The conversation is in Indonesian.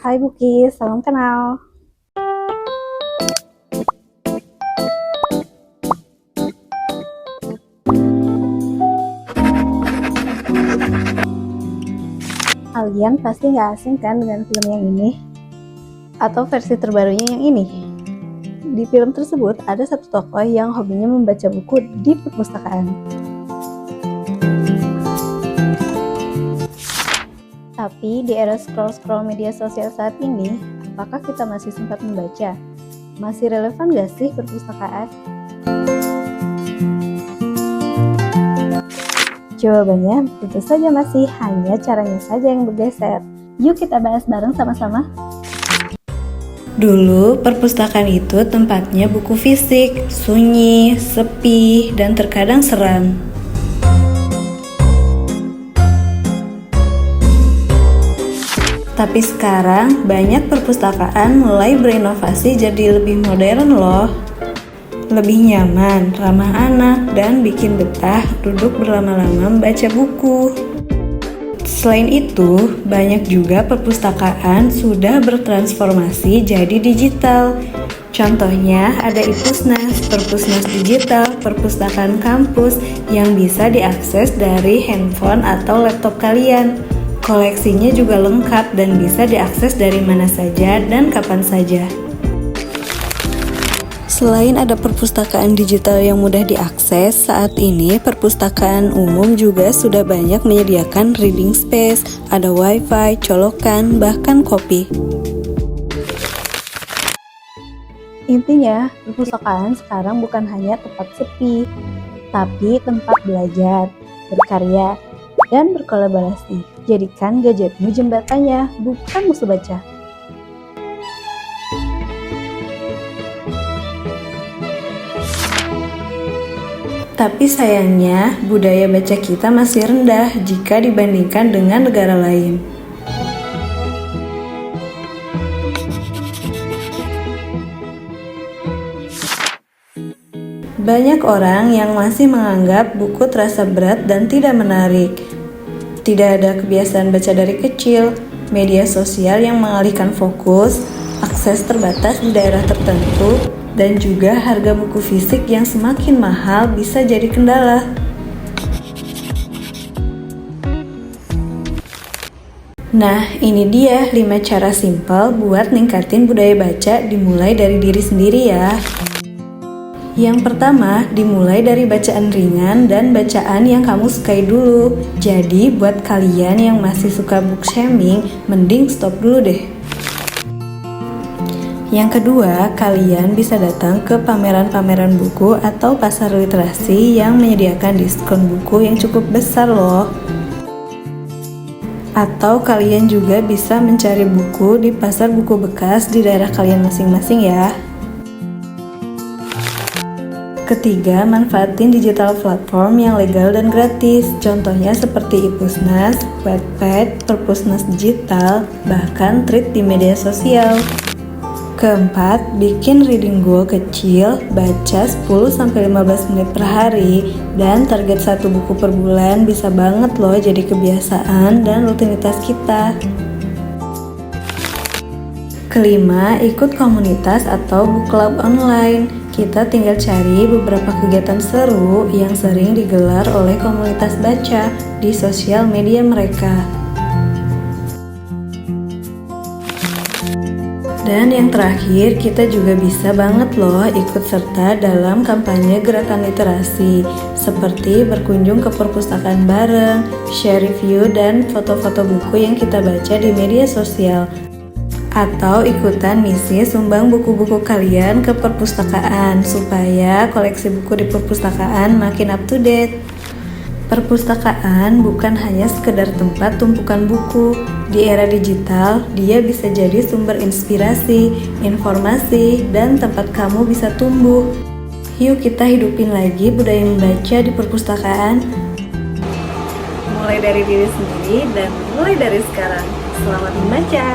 Hai Buki, salam kenal. Kalian pasti nggak asing kan dengan film yang ini? Atau versi terbarunya yang ini? Di film tersebut ada satu tokoh yang hobinya membaca buku di perpustakaan. Tapi di era scroll-scroll media sosial saat ini, apakah kita masih sempat membaca? Masih relevan gak sih perpustakaan? Jawabannya tentu saja masih, hanya caranya saja yang bergeser. Yuk kita bahas bareng sama-sama. Dulu, perpustakaan itu tempatnya buku fisik, sunyi, sepi, dan terkadang seram. Tapi sekarang, banyak perpustakaan mulai berinovasi jadi lebih modern loh. Lebih nyaman, ramah anak, dan bikin betah duduk berlama-lama membaca buku. Selain itu, banyak juga perpustakaan sudah bertransformasi jadi digital. Contohnya ada iPusnas, perpusnas digital, perpustakaan kampus yang bisa diakses dari handphone atau laptop kalian. Koleksinya juga lengkap dan bisa diakses dari mana saja dan kapan saja. Selain ada perpustakaan digital yang mudah diakses, saat ini perpustakaan umum juga sudah banyak menyediakan reading space, ada wifi, colokan, bahkan kopi. Intinya, perpustakaan sekarang bukan hanya tempat sepi, tapi tempat belajar, berkarya, dan berkolaborasi. Jadikan gadgetmu jembatannya, bukan musuh baca. Tapi sayangnya, budaya baca kita masih rendah jika dibandingkan dengan negara lain. Banyak orang yang masih menganggap buku terasa berat dan tidak menarik. Tidak ada kebiasaan baca dari kecil, media sosial yang mengalihkan fokus, akses terbatas di daerah tertentu, dan juga harga buku fisik yang semakin mahal bisa jadi kendala. Nah, ini dia 5 cara simpel buat ningkatin budaya baca dimulai dari diri sendiri ya. Yang pertama, dimulai dari bacaan ringan dan bacaan yang kamu sukai dulu. Jadi, buat kalian yang masih suka book shaming, mending stop dulu deh. Yang kedua, kalian bisa datang ke pameran-pameran buku atau pasar literasi yang menyediakan diskon buku yang cukup besar loh. Atau kalian juga bisa mencari buku di pasar buku bekas di daerah kalian masing-masing ya. Ketiga, manfaatin digital platform yang legal dan gratis. Contohnya seperti iPusnas, Wattpad, perpusnas digital, bahkan thread di media sosial. Keempat, bikin reading goal kecil, baca 10-15 menit per hari, dan target 1 buku per bulan bisa banget loh jadi kebiasaan dan rutinitas kita. Kelima, ikut komunitas atau book club online. Kita tinggal cari beberapa kegiatan seru yang sering digelar oleh komunitas baca di sosial media mereka. Dan yang terakhir, kita juga bisa banget loh ikut serta dalam kampanye gerakan literasi, seperti berkunjung ke perpustakaan bareng, share review dan foto-foto buku yang kita baca di media sosial, atau ikutan misi sumbang buku-buku kalian ke perpustakaan supaya koleksi buku di perpustakaan makin up to date. Perpustakaan bukan hanya sekedar tempat tumpukan buku. Di era digital, dia bisa jadi sumber inspirasi, informasi, dan tempat kamu bisa tumbuh. Yuk kita hidupin lagi budaya membaca di perpustakaan. Mulai dari diri sendiri dan mulai dari sekarang. Selamat membaca!